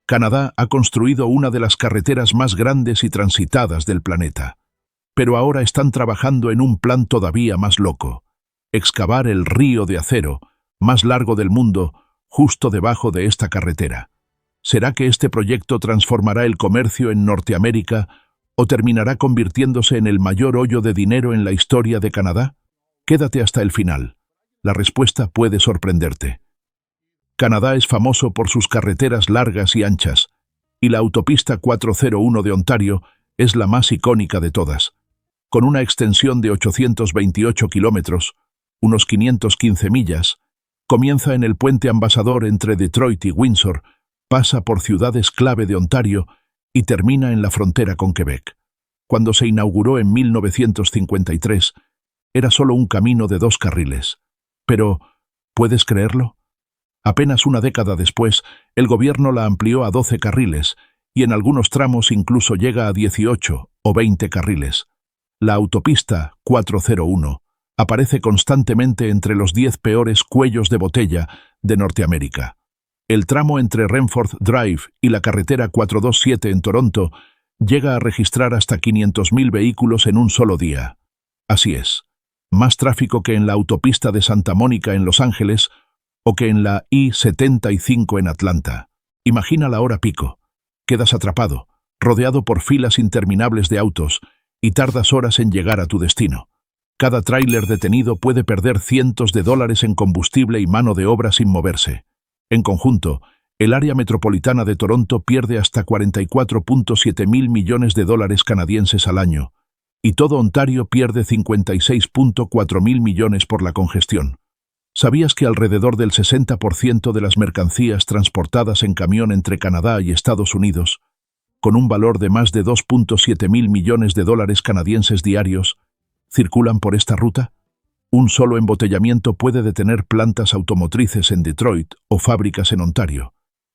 Canadá ha construido una de las carreteras más grandes y transitadas del planeta. Pero ahora están trabajando en un plan todavía más loco: excavar el río de acero, más largo del mundo, justo debajo de esta carretera. ¿Será que este proyecto transformará el comercio en Norteamérica o terminará convirtiéndose en el mayor hoyo de dinero en la historia de Canadá? Quédate hasta el final. La respuesta puede sorprenderte. Canadá es famoso por sus carreteras largas y anchas, y la autopista 401 de Ontario es la más icónica de todas. Con una extensión de 828 kilómetros, unos 515 millas, comienza en el puente Ambassador entre Detroit y Windsor, pasa por ciudades clave de Ontario y termina en la frontera con Quebec. Cuando se inauguró en 1953, era solo un camino de 2 carriles. Pero, ¿puedes creerlo? Apenas una década después, el gobierno la amplió a 12 carriles y en algunos tramos incluso llega a 18 o 20 carriles. La autopista 401 aparece constantemente entre los 10 peores cuellos de botella de Norteamérica. El tramo entre Renford Drive y la carretera 427 en Toronto llega a registrar hasta 500.000 vehículos en un solo día. Así es, más tráfico que en la autopista de Santa Mónica en Los Ángeles o que en la I-75 en Atlanta. Imagina la hora pico. Quedas atrapado, rodeado por filas interminables de autos, y tardas horas en llegar a tu destino. Cada tráiler detenido puede perder cientos de dólares en combustible y mano de obra sin moverse. En conjunto, el área metropolitana de Toronto pierde hasta 44.7 mil millones de dólares canadienses al año, y todo Ontario pierde 56.4 mil millones por la congestión. ¿Sabías que alrededor del 60% de las mercancías transportadas en camión entre Canadá y Estados Unidos, con un valor de más de 2.7 mil millones de dólares canadienses diarios, circulan por esta ruta? Un solo embotellamiento puede detener plantas automotrices en Detroit o fábricas en Ontario.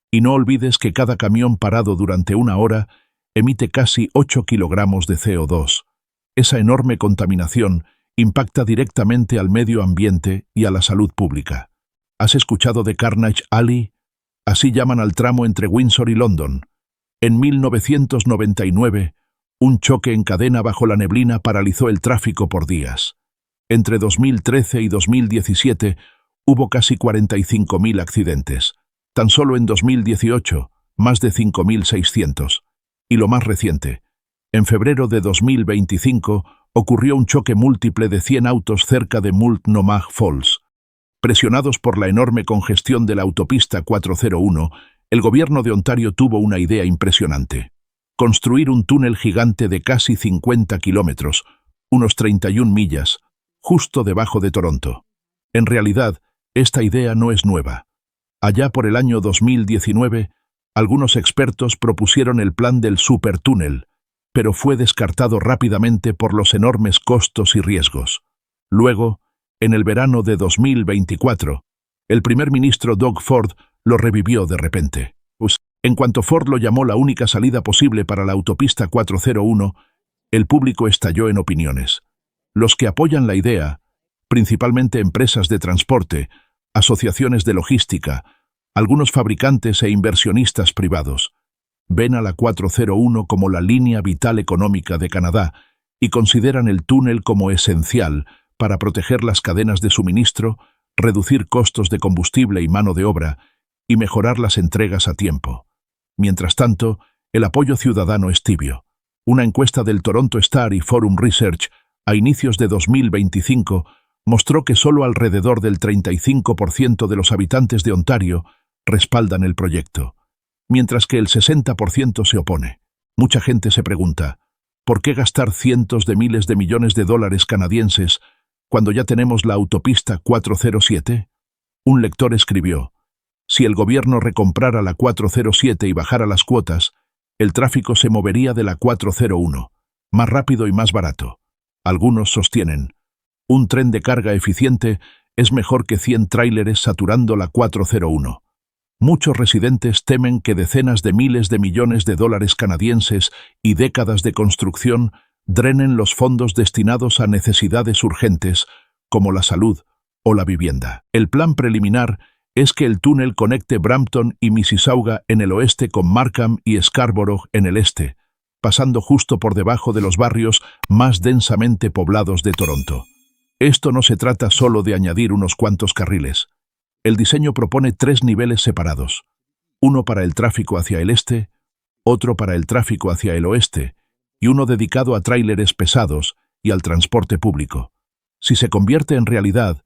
Y no olvides que cada camión parado durante una hora emite casi 8 kilogramos de CO2. Esa enorme contaminación impacta directamente al medio ambiente y a la salud pública. ¿Has escuchado de Carnage Alley? Así llaman al tramo entre Windsor y London. En 1999, un choque en cadena bajo la neblina paralizó el tráfico por días. Entre 2013 y 2017 hubo casi 45.000 accidentes. Tan solo en 2018, más de 5.600. Y lo más reciente, en febrero de 2025, ocurrió un choque múltiple de 100 autos cerca de Multnomah Falls. Presionados por la enorme congestión de la autopista 401, el gobierno de Ontario tuvo una idea impresionante: construir un túnel gigante de casi 50 kilómetros, unos 31 millas, justo debajo de Toronto. En realidad, esta idea no es nueva. Allá por el año 2019, algunos expertos propusieron el plan del supertúnel, pero fue descartado rápidamente por los enormes costos y riesgos. Luego, en el verano de 2024, el primer ministro Doug Ford lo revivió de repente. En cuanto Ford lo llamó la única salida posible para la autopista 401, el público estalló en opiniones. Los que apoyan la idea, principalmente empresas de transporte, asociaciones de logística, algunos fabricantes e inversionistas privados, ven a la 401 como la línea vital económica de Canadá y consideran el túnel como esencial para proteger las cadenas de suministro, reducir costos de combustible y mano de obra y mejorar las entregas a tiempo. Mientras tanto, el apoyo ciudadano es tibio. Una encuesta del Toronto Star y Forum Research a inicios de 2025 mostró que solo alrededor del 35% de los habitantes de Ontario respaldan el proyecto, mientras que el 60% se opone. Mucha gente se pregunta, ¿por qué gastar cientos de miles de millones de dólares canadienses cuando ya tenemos la autopista 407? Un lector escribió, si el gobierno recomprara la 407 y bajara las cuotas, el tráfico se movería de la 401, más rápido y más barato. Algunos sostienen, un tren de carga eficiente es mejor que 100 tráileres saturando la 401. Muchos residentes temen que decenas de miles de millones de dólares canadienses y décadas de construcción drenen los fondos destinados a necesidades urgentes como la salud o la vivienda. El plan preliminar es que el túnel conecte Brampton y Mississauga en el oeste con Markham y Scarborough en el este, pasando justo por debajo de los barrios más densamente poblados de Toronto. Esto no se trata solo de añadir unos cuantos carriles. El diseño propone 3 niveles separados, uno para el tráfico hacia el este, otro para el tráfico hacia el oeste y uno dedicado a tráileres pesados y al transporte público. Si se convierte en realidad,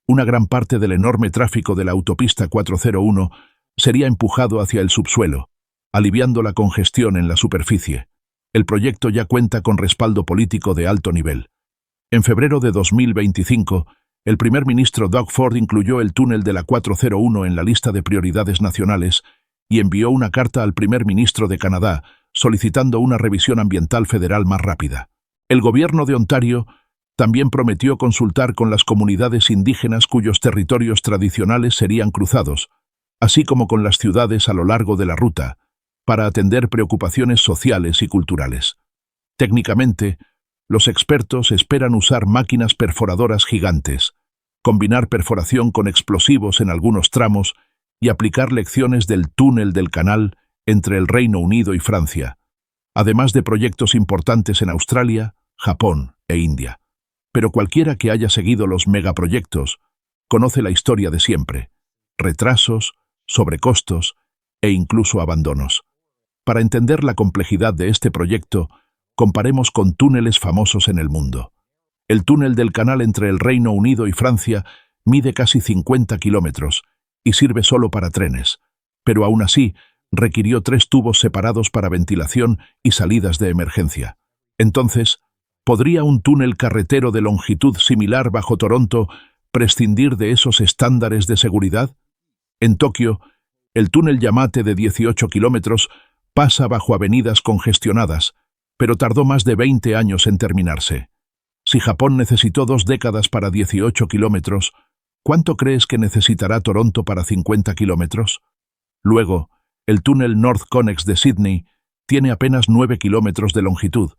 una gran parte del enorme tráfico de la autopista 401 sería empujado hacia el subsuelo, aliviando la congestión en la superficie. El proyecto ya cuenta con respaldo político de alto nivel. En febrero de 2025, el primer ministro Doug Ford incluyó el túnel de la 401 en la lista de prioridades nacionales y envió una carta al primer ministro de Canadá solicitando una revisión ambiental federal más rápida. El gobierno de Ontario también prometió consultar con las comunidades indígenas cuyos territorios tradicionales serían cruzados, así como con las ciudades a lo largo de la ruta, para atender preocupaciones sociales y culturales. Técnicamente, los expertos esperan usar máquinas perforadoras gigantes, combinar perforación con explosivos en algunos tramos y aplicar lecciones del túnel del canal entre el Reino Unido y Francia, además de proyectos importantes en Australia, Japón e India. Pero cualquiera que haya seguido los megaproyectos conoce la historia de siempre: retrasos, sobrecostos e incluso abandonos. Para entender la complejidad de este proyecto, comparemos con túneles famosos en el mundo. El túnel del canal entre el Reino Unido y Francia mide casi 50 kilómetros y sirve solo para trenes, pero aún así requirió 3 tubos separados para ventilación y salidas de emergencia. Entonces, ¿podría un túnel carretero de longitud similar bajo Toronto prescindir de esos estándares de seguridad? En Tokio, el túnel Yamate de 18 kilómetros pasa bajo avenidas congestionadas, pero tardó más de 20 años en terminarse. Si Japón necesitó 2 décadas para 18 kilómetros, ¿cuánto crees que necesitará Toronto para 50 kilómetros? Luego, el túnel North Connex de Sydney tiene apenas 9 kilómetros de longitud,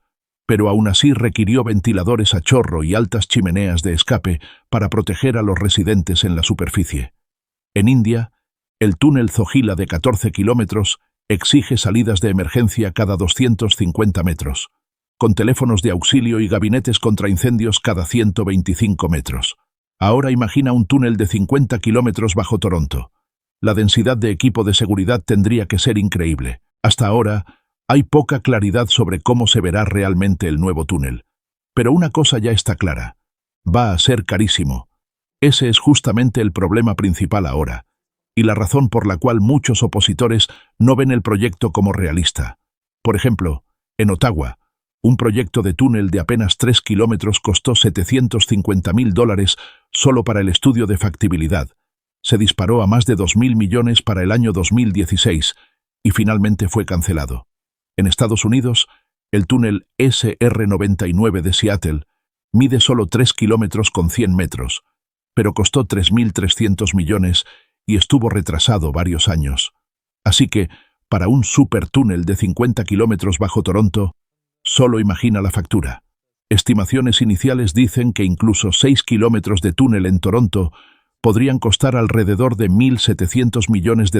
pero aún así requirió ventiladores a chorro y altas chimeneas de escape para proteger a los residentes en la superficie. En India, el túnel Zohila de 14 kilómetros exige salidas de emergencia cada 250 metros, con teléfonos de auxilio y gabinetes contra incendios cada 125 metros. Ahora imagina un túnel de 50 kilómetros bajo Toronto. La densidad de equipo de seguridad tendría que ser increíble. Hasta ahora, hay poca claridad sobre cómo se verá realmente el nuevo túnel. Pero una cosa ya está clara: va a ser carísimo. Ese es justamente el problema principal ahora, y la razón por la cual muchos opositores no ven el proyecto como realista. Por ejemplo, en Ottawa, un proyecto de túnel de apenas 3 kilómetros costó $750,000 solo para el estudio de factibilidad. Se disparó a más de 2.000 millones para el año 2016 y finalmente fue cancelado. En Estados Unidos, el túnel SR99 de Seattle mide solo 3 kilómetros con 100 metros, pero costó 3.300 millones y estuvo retrasado varios años. Así que, para un supertúnel de 50 kilómetros bajo Toronto, solo imagina la factura. Estimaciones iniciales dicen que incluso 6 kilómetros de túnel en Toronto podrían costar alrededor de $1.700 millones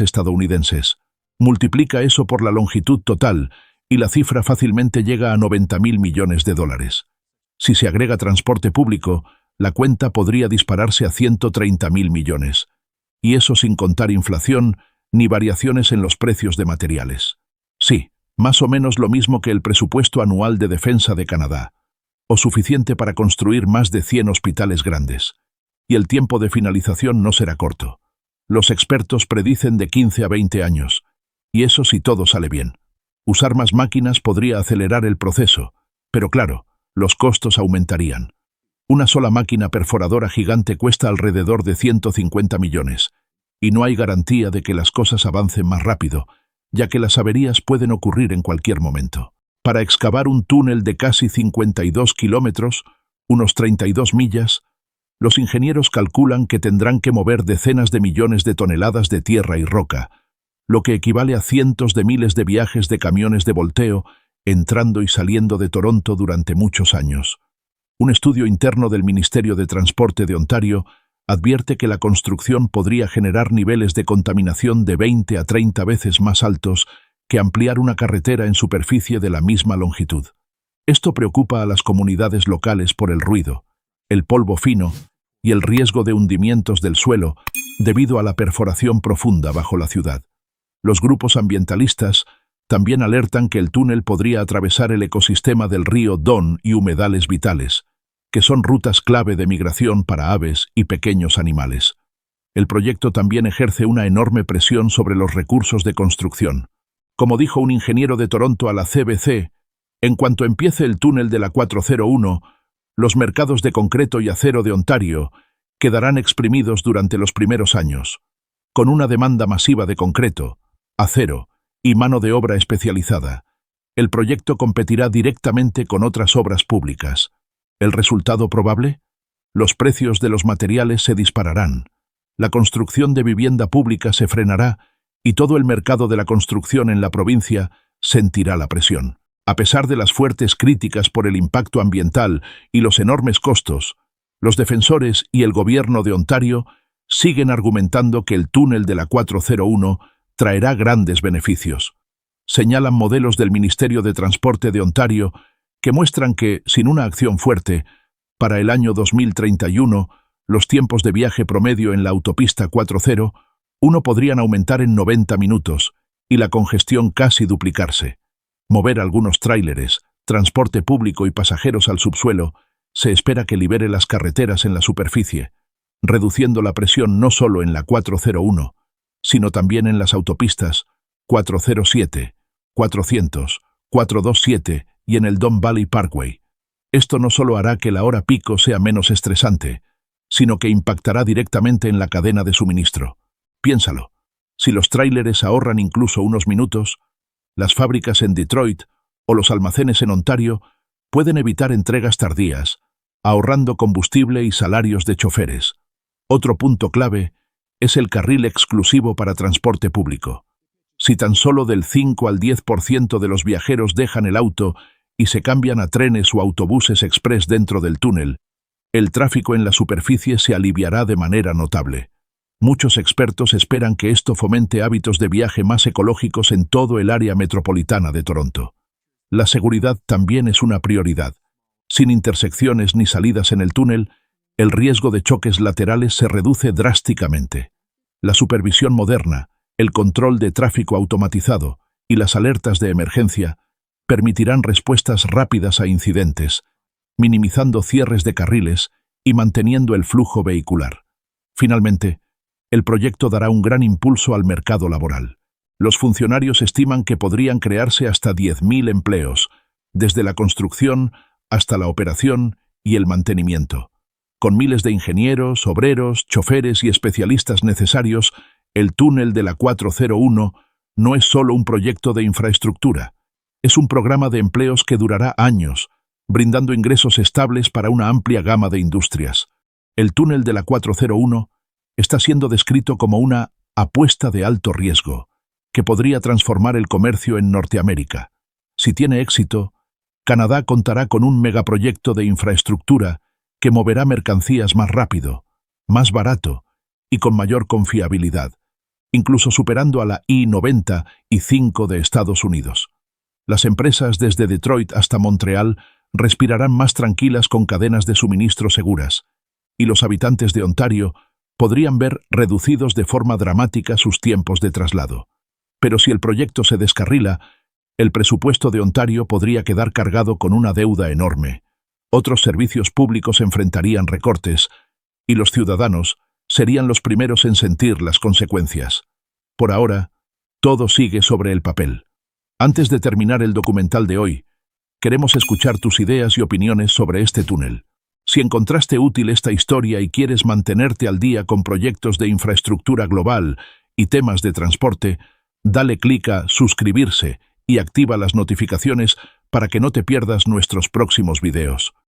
estadounidenses. Multiplica eso por la longitud total y la cifra fácilmente llega a $90.000 millones. Si se agrega transporte público, la cuenta podría dispararse a $130.000 millones. Y eso sin contar inflación ni variaciones en los precios de materiales. Sí, más o menos lo mismo que el presupuesto anual de defensa de Canadá, o suficiente para construir más de 100 hospitales grandes. Y el tiempo de finalización no será corto. Los expertos predicen de 15 a 20 años, y eso si todo sale bien. Usar más máquinas podría acelerar el proceso, pero claro, los costos aumentarían. Una sola máquina perforadora gigante cuesta alrededor de 150 millones, y no hay garantía de que las cosas avancen más rápido, ya que las averías pueden ocurrir en cualquier momento. Para excavar un túnel de casi 52 kilómetros, unos 32 millas, los ingenieros calculan que tendrán que mover decenas de millones de toneladas de tierra y roca, lo que equivale a cientos de miles de viajes de camiones de volteo entrando y saliendo de Toronto durante muchos años. Un estudio interno del Ministerio de Transporte de Ontario advierte que la construcción podría generar niveles de contaminación de 20 a 30 veces más altos que ampliar una carretera en superficie de la misma longitud. Esto preocupa a las comunidades locales por el ruido, el polvo fino y el riesgo de hundimientos del suelo debido a la perforación profunda bajo la ciudad. Los grupos ambientalistas también alertan que el túnel podría atravesar el ecosistema del río Don y humedales vitales, que son rutas clave de migración para aves y pequeños animales. El proyecto también ejerce una enorme presión sobre los recursos de construcción. Como dijo un ingeniero de Toronto a la CBC, en cuanto empiece el túnel de la 401, los mercados de concreto y acero de Ontario quedarán exprimidos durante los primeros años, con una demanda masiva de concreto, acero y mano de obra especializada. El proyecto competirá directamente con otras obras públicas. ¿El resultado probable? Los precios de los materiales se dispararán, la construcción de vivienda pública se frenará y todo el mercado de la construcción en la provincia sentirá la presión. A pesar de las fuertes críticas por el impacto ambiental y los enormes costos, los defensores y el gobierno de Ontario siguen argumentando que el túnel de la 401 traerá grandes beneficios. Señalan modelos del Ministerio de Transporte de Ontario que muestran que, sin una acción fuerte, para el año 2031, los tiempos de viaje promedio en la autopista 401 podrían aumentar en 90 minutos y la congestión casi duplicarse. Mover algunos tráileres, transporte público y pasajeros al subsuelo se espera que libere las carreteras en la superficie, reduciendo la presión no solo en la 401, sino también en las autopistas 407, 400, 427 y en el Don Valley Parkway. Esto no solo hará que la hora pico sea menos estresante, sino que impactará directamente en la cadena de suministro. Piénsalo, si los tráileres ahorran incluso unos minutos, las fábricas en Detroit o los almacenes en Ontario pueden evitar entregas tardías, ahorrando combustible y salarios de choferes. Otro punto clave es el carril exclusivo para transporte público. Si tan solo del 5 al 10% de los viajeros dejan el auto y se cambian a trenes o autobuses express dentro del túnel, el tráfico en la superficie se aliviará de manera notable. Muchos expertos esperan que esto fomente hábitos de viaje más ecológicos en todo el área metropolitana de Toronto. La seguridad también es una prioridad. Sin intersecciones ni salidas en el túnel, el riesgo de choques laterales se reduce drásticamente. La supervisión moderna, el control de tráfico automatizado y las alertas de emergencia permitirán respuestas rápidas a incidentes, minimizando cierres de carriles y manteniendo el flujo vehicular. Finalmente, el proyecto dará un gran impulso al mercado laboral. Los funcionarios estiman que podrían crearse hasta 10.000 empleos, desde la construcción hasta la operación y el mantenimiento. Con miles de ingenieros, obreros, choferes y especialistas necesarios, el túnel de la 401 no es solo un proyecto de infraestructura, es un programa de empleos que durará años, brindando ingresos estables para una amplia gama de industrias. El túnel de la 401 está siendo descrito como una apuesta de alto riesgo, que podría transformar el comercio en Norteamérica. Si tiene éxito, Canadá contará con un megaproyecto de infraestructura que moverá mercancías más rápido, más barato y con mayor confiabilidad, incluso superando a la I-90 y 5 de Estados Unidos. Las empresas desde Detroit hasta Montreal respirarán más tranquilas con cadenas de suministro seguras, y los habitantes de Ontario podrían ver reducidos de forma dramática sus tiempos de traslado. Pero si el proyecto se descarrila, el presupuesto de Ontario podría quedar cargado con una deuda enorme. Otros servicios públicos enfrentarían recortes, y los ciudadanos serían los primeros en sentir las consecuencias. Por ahora, todo sigue sobre el papel. Antes de terminar el documental de hoy, queremos escuchar tus ideas y opiniones sobre este túnel. Si encontraste útil esta historia y quieres mantenerte al día con proyectos de infraestructura global y temas de transporte, dale clic a suscribirse y activa las notificaciones para que no te pierdas nuestros próximos videos.